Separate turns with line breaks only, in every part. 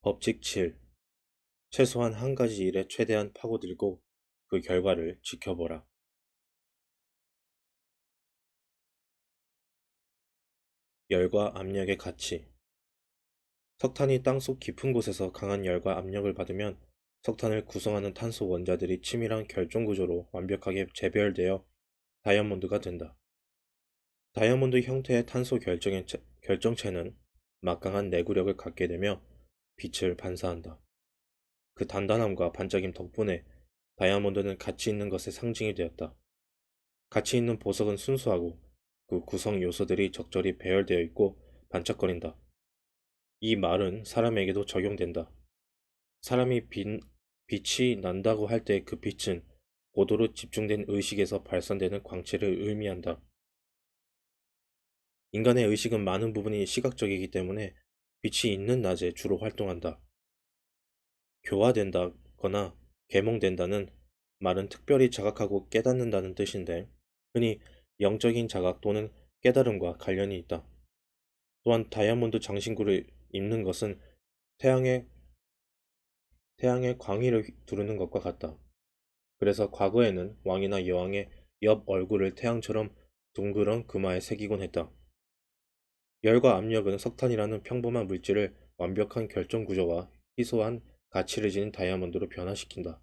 법칙 7. 최소한 한 가지 일에 최대한 파고들고 그 결과를 지켜보라. 열과 압력의 가치. 석탄이 땅속 깊은 곳에서 강한 열과 압력을 받으면 석탄을 구성하는 탄소 원자들이 치밀한 결정 구조로 완벽하게 재배열되어 다이아몬드가 된다. 다이아몬드 형태의 탄소 결정체는 막강한 내구력을 갖게 되며 빛을 반사한다. 그 단단함과 반짝임 덕분에 다이아몬드는 가치 있는 것의 상징이 되었다. 가치 있는 보석은 순수하고 그 구성 요소들이 적절히 배열되어 있고 반짝거린다. 이 말은 사람에게도 적용된다. 사람이 빛이 난다고 할 때 그 빛은 고도로 집중된 의식에서 발산되는 광채를 의미한다. 인간의 의식은 많은 부분이 시각적이기 때문에 빛이 있는 낮에 주로 활동한다. 교화된다거나 계몽된다는 말은 특별히 자각하고 깨닫는다는 뜻인데 흔히 영적인 자각 또는 깨달음과 관련이 있다. 또한 다이아몬드 장신구를 입는 것은 태양의, 태양의 광위를 두르는 것과 같다. 그래서 과거에는 왕이나 여왕의 옆 얼굴을 태양처럼 둥그런 금화에 새기곤 했다. 열과 압력은 석탄이라는 평범한 물질을 완벽한 결정 구조와 희소한 가치를 지닌 다이아몬드로 변화시킨다.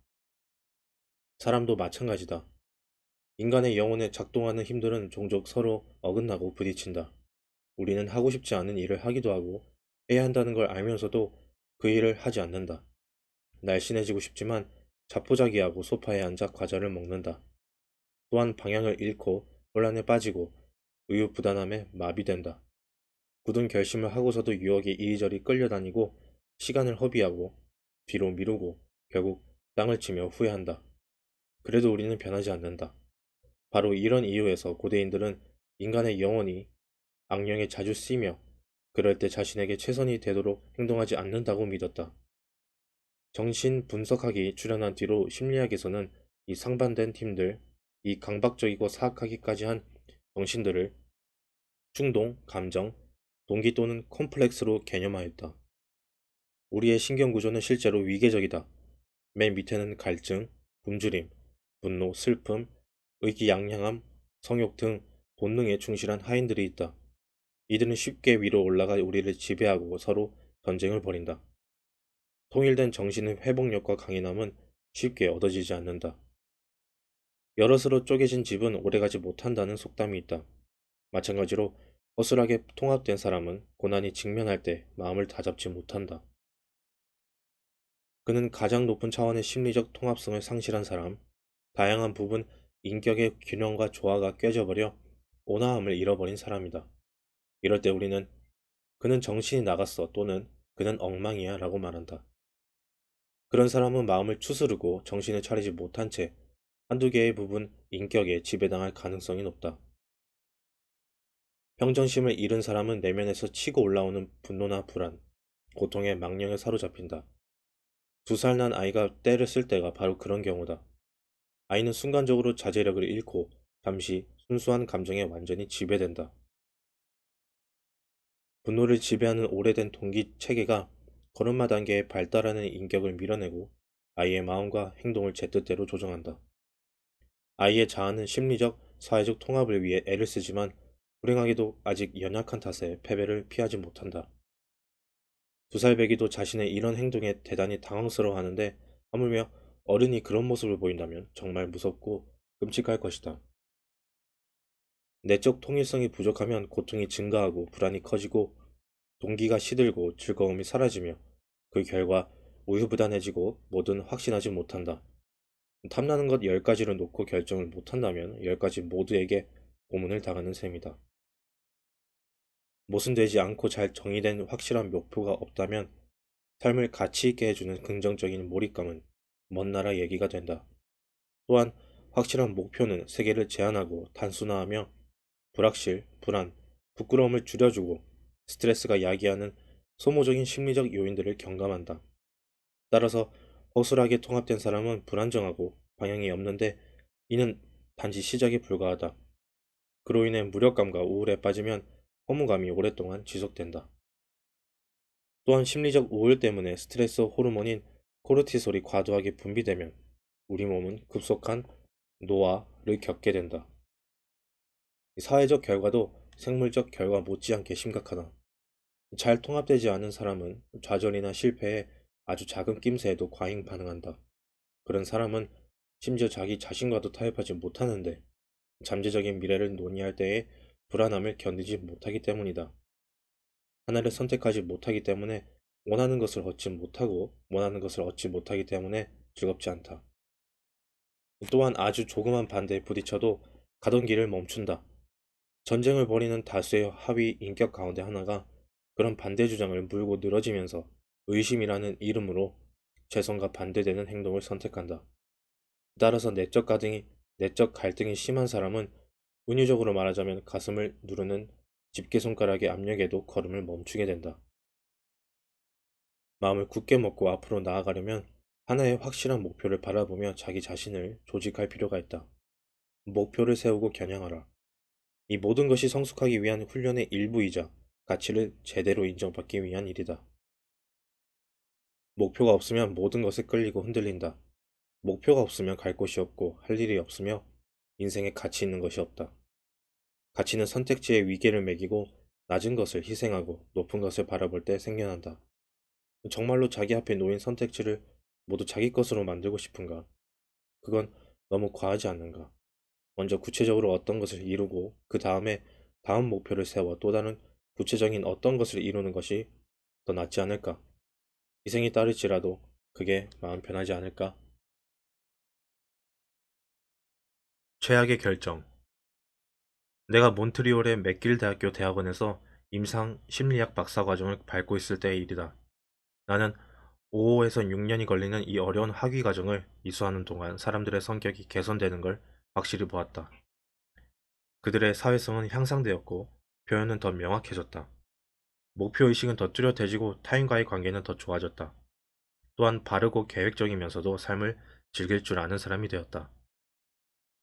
사람도 마찬가지다. 인간의 영혼에 작동하는 힘들은 종종 서로 어긋나고 부딪힌다. 우리는 하고 싶지 않은 일을 하기도 하고 해야 한다는 걸 알면서도 그 일을 하지 않는다. 날씬해지고 싶지만 자포자기하고 소파에 앉아 과자를 먹는다. 또한 방향을 잃고 혼란에 빠지고 우유부단함에 마비된다. 굳은 결심을 하고서도 유혹에 이리저리 끌려다니고 시간을 허비하고 뒤로 미루고 결국 땅을 치며 후회한다. 그래도 우리는 변하지 않는다. 바로 이런 이유에서 고대인들은 인간의 영혼이 악령에 자주 쓰이며 그럴 때 자신에게 최선이 되도록 행동하지 않는다고 믿었다. 정신분석학이 출현한 뒤로 심리학에서는 이 상반된 팀들, 이 강박적이고 사악하기까지 한 정신들을 충동, 감정, 동기 또는 콤플렉스로 개념하였다. 우리의 신경구조는 실제로 위계적이다. 맨 밑에는 갈증, 굶주림, 분노, 슬픔, 의기양양함, 성욕 등 본능에 충실한 하인들이 있다. 이들은 쉽게 위로 올라가 우리를 지배하고 서로 전쟁을 벌인다. 통일된 정신의 회복력과 강인함은 쉽게 얻어지지 않는다. 여럿으로 쪼개진 집은 오래가지 못한다는 속담이 있다. 마찬가지로 허술하게 통합된 사람은 고난이 직면할 때 마음을 다잡지 못한다. 그는 가장 높은 차원의 심리적 통합성을 상실한 사람, 다양한 부분 인격의 균형과 조화가 깨져버려 온화함을 잃어버린 사람이다. 이럴 때 우리는 그는 정신이 나갔어 또는 그는 엉망이야 라고 말한다. 그런 사람은 마음을 추스르고 정신을 차리지 못한 채 한두 개의 부분 인격에 지배당할 가능성이 높다. 평정심을 잃은 사람은 내면에서 치고 올라오는 분노나 불안, 고통의 망령에 사로잡힌다. 2살 난 아이가 떼를 쓸 때가 바로 그런 경우다. 아이는 순간적으로 자제력을 잃고 잠시 순수한 감정에 완전히 지배된다. 분노를 지배하는 오래된 동기 체계가 걸음마 단계에 발달하는 인격을 밀어내고 아이의 마음과 행동을 제 뜻대로 조정한다. 아이의 자아는 심리적, 사회적 통합을 위해 애를 쓰지만 불행하게도 아직 연약한 탓에 패배를 피하지 못한다. 2살 배기도 자신의 이런 행동에 대단히 당황스러워하는데 하물며 어른이 그런 모습을 보인다면 정말 무섭고 끔찍할 것이다. 내적 통일성이 부족하면 고통이 증가하고 불안이 커지고 동기가 시들고 즐거움이 사라지며 그 결과 우유부단해지고 뭐든 확신하지 못한다. 탐나는 것 10가지를 놓고 결정을 못한다면 10가지 모두에게 고문을 당하는 셈이다. 모순되지 않고 잘 정의된 확실한 목표가 없다면 삶을 가치 있게 해주는 긍정적인 몰입감은 먼 나라 얘기가 된다. 또한 확실한 목표는 세계를 제한하고 단순화하며 불확실, 불안, 부끄러움을 줄여주고 스트레스가 야기하는 소모적인 심리적 요인들을 경감한다. 따라서 허술하게 통합된 사람은 불안정하고 방향이 없는데 이는 단지 시작에 불과하다. 그로 인해 무력감과 우울에 빠지면 허무감이 오랫동안 지속된다. 또한 심리적 우울 때문에 스트레스 호르몬인 코르티솔이 과도하게 분비되면 우리 몸은 급속한 노화를 겪게 된다. 사회적 결과도 생물적 결과 못지않게 심각하다. 잘 통합되지 않은 사람은 좌절이나 실패에 아주 작은 낌새에도 과잉 반응한다. 그런 사람은 심지어 자기 자신과도 타협하지 못하는데 잠재적인 미래를 논의할 때에 불안함을 견디지 못하기 때문이다. 하나를 선택하지 못하기 때문에 원하는 것을 얻지 못하고 원하는 것을 얻지 못하기 때문에 즐겁지 않다. 또한 아주 조그만 반대에 부딪혀도 가던 길을 멈춘다. 전쟁을 벌이는 다수의 하위 인격 가운데 하나가 그런 반대 주장을 물고 늘어지면서 의심이라는 이름으로 죄성과 반대되는 행동을 선택한다. 따라서 내적 갈등이 심한 사람은 은유적으로 말하자면 가슴을 누르는 집게손가락의 압력에도 걸음을 멈추게 된다. 마음을 굳게 먹고 앞으로 나아가려면 하나의 확실한 목표를 바라보며 자기 자신을 조직할 필요가 있다. 목표를 세우고 겨냥하라. 이 모든 것이 성숙하기 위한 훈련의 일부이자 가치를 제대로 인정받기 위한 일이다. 목표가 없으면 모든 것에 끌리고 흔들린다. 목표가 없으면 갈 곳이 없고 할 일이 없으며 인생에 가치 있는 것이 없다. 가치는 선택지의 위계를 매기고 낮은 것을 희생하고 높은 것을 바라볼 때 생겨난다. 정말로 자기 앞에 놓인 선택지를 모두 자기 것으로 만들고 싶은가? 그건 너무 과하지 않는가? 먼저 구체적으로 어떤 것을 이루고 그 다음에 다음 목표를 세워 또 다른 구체적인 어떤 것을 이루는 것이 더 낫지 않을까? 희생이 따를지라도 그게 마음 편하지 않을까? 최악의 결정. 내가 몬트리올의 맥길 대학교 대학원에서 임상 심리학 박사 과정을 밟고 있을 때의 일이다. 나는 5에서 6년이 걸리는 이 어려운 학위 과정을 이수하는 동안 사람들의 성격이 개선되는 걸 확실히 보았다. 그들의 사회성은 향상되었고 표현은 더 명확해졌다. 목표의식은 더 뚜렷해지고 타인과의 관계는 더 좋아졌다. 또한 바르고 계획적이면서도 삶을 즐길 줄 아는 사람이 되었다.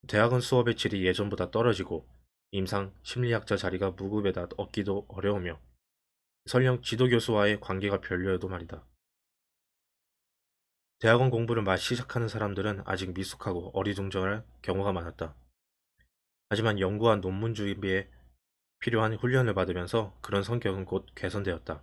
대학원 수업의 질이 예전보다 떨어지고 임상 심리학자 자리가 무급에다 얻기도 어려우며 설령 지도교수와의 관계가 별로여도 말이다. 대학원 공부를 막 시작하는 사람들은 아직 미숙하고 어리둥절할 경우가 많았다. 하지만 연구와 논문 준비에 필요한 훈련을 받으면서 그런 성격은 곧 개선되었다.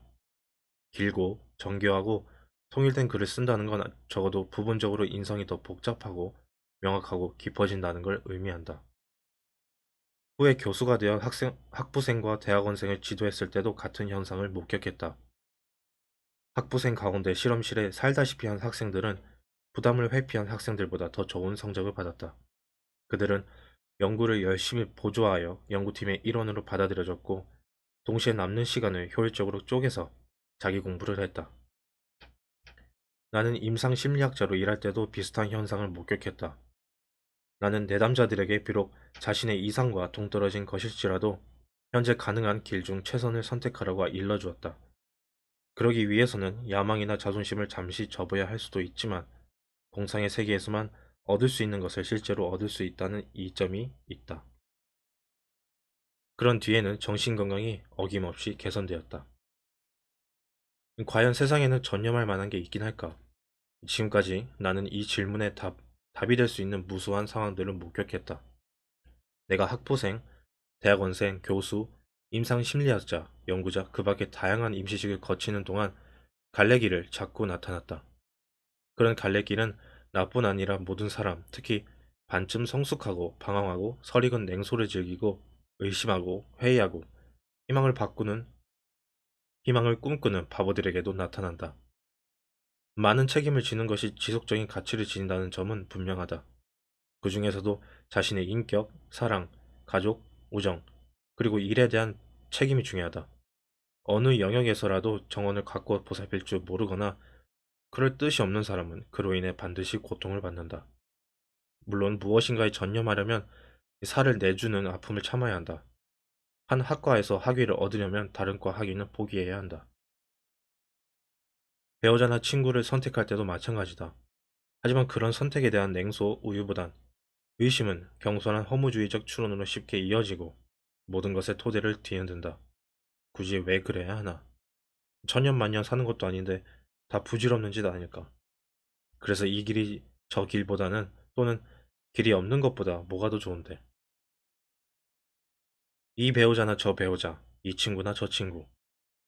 길고 정교하고 통일된 글을 쓴다는 건 적어도 부분적으로 인성이 더 복잡하고 명확하고 깊어진다는 걸 의미한다. 후에 교수가 되어 학부생과 대학원생을 지도했을 때도 같은 현상을 목격했다. 학부생 가운데 실험실에 살다시피 한 학생들은 부담을 회피한 학생들보다 더 좋은 성적을 받았다. 그들은 연구를 열심히 보조하여 연구팀의 일원으로 받아들여졌고 동시에 남는 시간을 효율적으로 쪼개서 자기 공부를 했다. 나는 임상 심리학자로 일할 때도 비슷한 현상을 목격했다. 나는 내담자들에게 비록 자신의 이상과 동떨어진 것일지라도 현재 가능한 길 중 최선을 선택하라고 일러주었다. 그러기 위해서는 야망이나 자존심을 잠시 접어야 할 수도 있지만 공상의 세계에서만 얻을 수 있는 것을 실제로 얻을 수 있다는 이점이 있다. 그런 뒤에는 정신건강이 어김없이 개선되었다. 과연 세상에는 전념할 만한 게 있긴 할까? 지금까지 나는 이 질문에 답이 될 수 있는 무수한 상황들을 목격했다. 내가 학부생, 대학원생, 교수, 임상심리학자, 연구자, 그 밖에 다양한 임시직을 거치는 동안 갈래길을 자꾸 나타났다. 그런 갈래길은 나뿐 아니라 모든 사람, 특히 반쯤 성숙하고 방황하고 설익은 냉소를 즐기고 의심하고 회의하고 희망을 바꾸는 희망을 꿈꾸는 바보들에게도 나타난다. 많은 책임을 지는 것이 지속적인 가치를 지닌다는 점은 분명하다. 그 중에서도 자신의 인격, 사랑, 가족, 우정, 그리고 일에 대한 책임이 중요하다. 어느 영역에서라도 정원을 갖고 보살필 줄 모르거나 그럴 뜻이 없는 사람은 그로 인해 반드시 고통을 받는다. 물론 무엇인가에 전념하려면 살을 내주는 아픔을 참아야 한다. 한 학과에서 학위를 얻으려면 다른 과 학위는 포기해야 한다. 배우자나 친구를 선택할 때도 마찬가지다. 하지만 그런 선택에 대한 냉소, 우유보단 의심은 경솔한 허무주의적 추론으로 쉽게 이어지고 모든 것의 토대를 뒤흔든다. 굳이 왜 그래야 하나? 천년만년 사는 것도 아닌데 다 부질없는 짓 아닐까. 그래서 이 길이 저 길보다는 또는 길이 없는 것보다 뭐가 더 좋은데. 이 배우자나 저 배우자, 이 친구나 저 친구,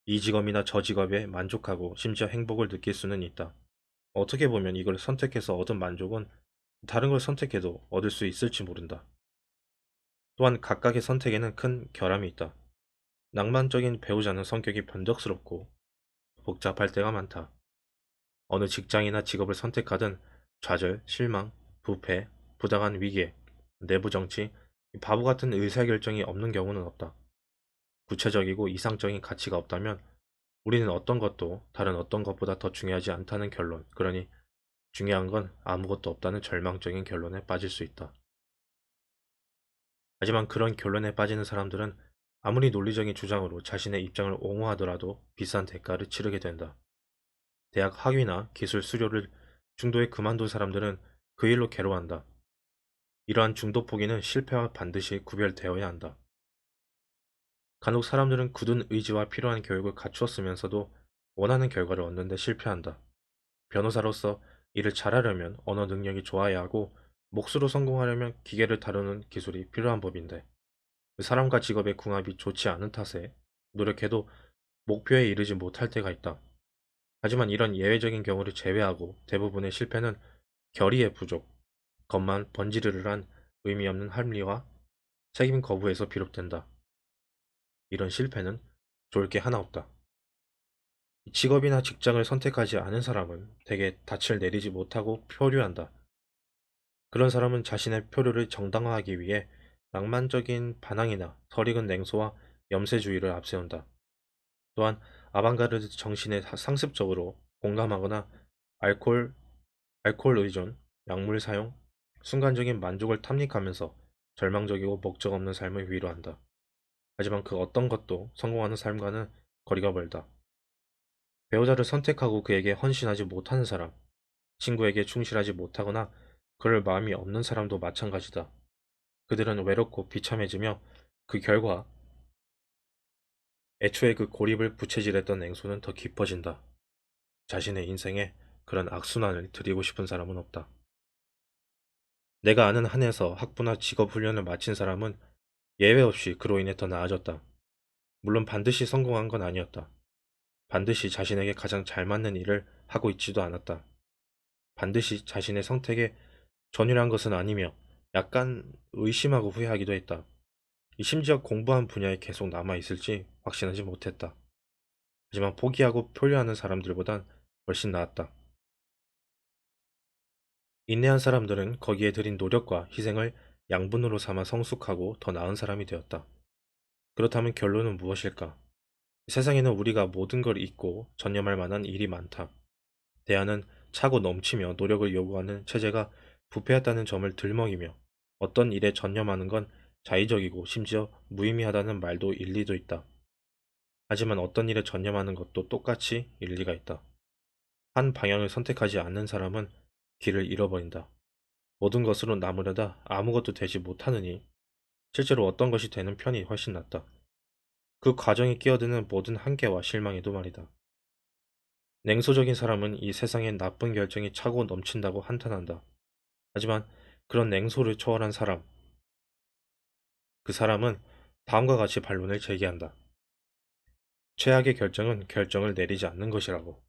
이 직업이나 저 직업에 만족하고 심지어 행복을 느낄 수는 있다. 어떻게 보면 이걸 선택해서 얻은 만족은 다른 걸 선택해도 얻을 수 있을지 모른다. 또한 각각의 선택에는 큰 결함이 있다. 낭만적인 배우자는 성격이 변덕스럽고 복잡할 때가 많다. 어느 직장이나 직업을 선택하든 좌절, 실망, 부패, 부당한 위계, 내부 정치, 바보 같은 의사결정이 없는 경우는 없다. 구체적이고 이상적인 가치가 없다면 우리는 어떤 것도 다른 어떤 것보다 더 중요하지 않다는 결론, 그러니 중요한 건 아무것도 없다는 절망적인 결론에 빠질 수 있다. 하지만 그런 결론에 빠지는 사람들은 아무리 논리적인 주장으로 자신의 입장을 옹호하더라도 비싼 대가를 치르게 된다. 대학 학위나 기술 수료를 중도에 그만둔 사람들은 그 일로 괴로워한다. 이러한 중도 포기는 실패와 반드시 구별되어야 한다. 간혹 사람들은 굳은 의지와 필요한 교육을 갖추었으면서도 원하는 결과를 얻는 데 실패한다. 변호사로서 일을 잘하려면 언어 능력이 좋아야 하고 몫으로 성공하려면 기계를 다루는 기술이 필요한 법인데 그 사람과 직업의 궁합이 좋지 않은 탓에 노력해도 목표에 이르지 못할 때가 있다. 하지만 이런 예외적인 경우를 제외하고 대부분의 실패는 결의의 부족, 겉만 번지르르한 의미 없는 합리화, 책임 거부에서 비롯된다. 이런 실패는 좋을 게 하나 없다. 직업이나 직장을 선택하지 않은 사람은 대개 닻을 내리지 못하고 표류한다. 그런 사람은 자신의 표류를 정당화하기 위해 낭만적인 반항이나 설익은 냉소와 염세주의를 앞세운다. 또한 아방가르드 정신에 상습적으로 공감하거나 알코올, 알코올 의존, 약물 사용, 순간적인 만족을 탐닉하면서 절망적이고 목적 없는 삶을 위로한다. 하지만 그 어떤 것도 성공하는 삶과는 거리가 멀다. 배우자를 선택하고 그에게 헌신하지 못하는 사람, 친구에게 충실하지 못하거나 그럴 마음이 없는 사람도 마찬가지다. 그들은 외롭고 비참해지며 그 결과 애초에 그 고립을 부채질했던 냉소는 더 깊어진다. 자신의 인생에 그런 악순환을 들이고 싶은 사람은 없다. 내가 아는 한에서 학부나 직업 훈련을 마친 사람은 예외 없이 그로 인해 더 나아졌다. 물론 반드시 성공한 건 아니었다. 반드시 자신에게 가장 잘 맞는 일을 하고 있지도 않았다. 반드시 자신의 선택에 전율한 것은 아니며 약간 의심하고 후회하기도 했다. 심지어 공부한 분야에 계속 남아있을지 확신하지 못했다. 하지만 포기하고 표류하는 사람들보단 훨씬 나았다. 인내한 사람들은 거기에 들인 노력과 희생을 양분으로 삼아 성숙하고 더 나은 사람이 되었다. 그렇다면 결론은 무엇일까? 세상에는 우리가 모든 걸 잊고 전념할 만한 일이 많다. 대안은 차고 넘치며 노력을 요구하는 체제가 부패했다는 점을 들먹이며 어떤 일에 전념하는 건 자의적이고 심지어 무의미하다는 말도 일리도 있다. 하지만 어떤 일에 전념하는 것도 똑같이 일리가 있다. 한 방향을 선택하지 않는 사람은 길을 잃어버린다. 모든 것으로 남으려다 아무것도 되지 못하느니 실제로 어떤 것이 되는 편이 훨씬 낫다. 그 과정에 끼어드는 모든 한계와 실망에도 말이다. 냉소적인 사람은 이 세상엔 나쁜 결정이 차고 넘친다고 한탄한다. 하지만 그런 냉소를 초월한 사람, 그 사람은 다음과 같이 반론을 제기한다. 최악의 결정은 결정을 내리지 않는 것이라고.